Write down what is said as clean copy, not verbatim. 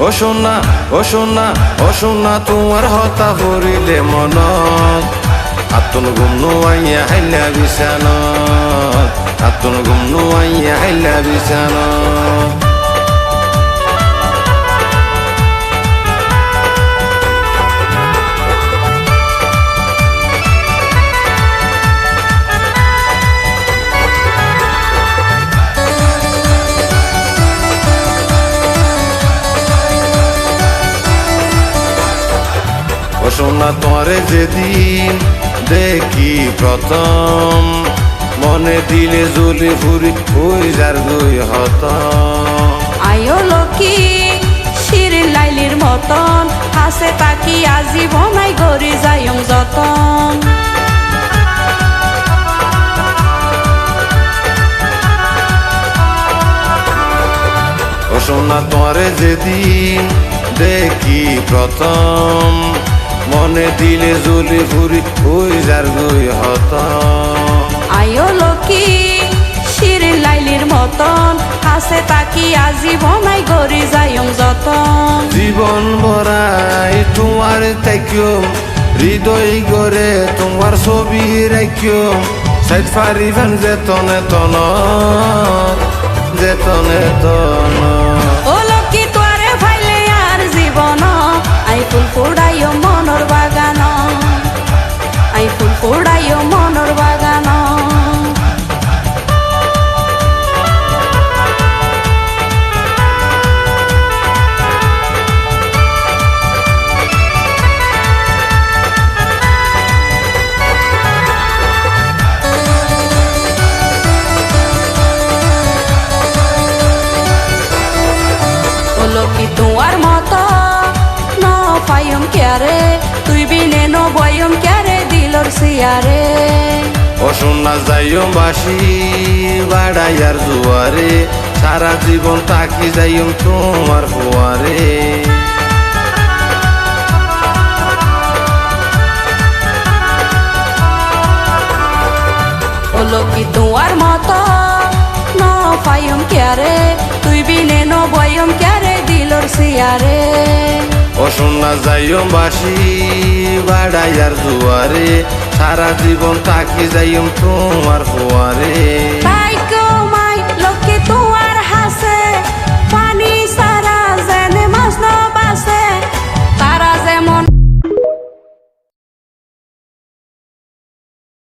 ও সোনা তোমার হতা ভরিলে মনত আতুন ঘুম নোয়াইয়া হাইলা বিছানত আতুন ঘুম নোয়াইয়া হাইলা বিছানত ও সোনা তোরে যেদিন দেখি প্রথম মনে দিলে জ্বলে ফুরি হই যার গই হত আয়ো লক্ষ্মী শিরিন লাইলির মতন হাসে তাকি আজীবনাই গড়ি যাইম যতন ও সোনা তোরে যেদিন দেখি প্রথম মনে দিলে জ্বলে ফুরি হই যার গই হত আয়ো লক্ষ্মী শিরিন লাইলির মতন হাসে তাকি আজীবনাই গড়ি যাইম যতন জীবন ভরাই তোমার তাইক্য হৃদয় গড়ে তোমার ছবি রাখ্য সাইড ফারিবান যেতনে তন যেতনে তন ও লক্ষ্মী তোরে ভাইলে আর জীবন আই ফুল ফুড়াইও মনর বাগান আই ফুল ফুড়াইও মনর বাগান লক্ষ্মী তোমার মত ন পাইম ক্যারে তুই বিনে ন বয়ম ক্যারে দিলর সিয়ারে ও সোনা যাইও বাসি বাড়াইয়ার জুয়ারে সারা জীবন তাকি যাইম তোমার ফুয়ারে ও লক্ষ্মী তোমার মত ন পাইম ক্যারে তুই বিনে ন বয়ম ক্যারে দিলর সিয়ারে ও সোনা যাইও বাসি বাড়াইয়ার জুয়ারে সারা জীবন তাকি যাইম তোমার ফুয়ারে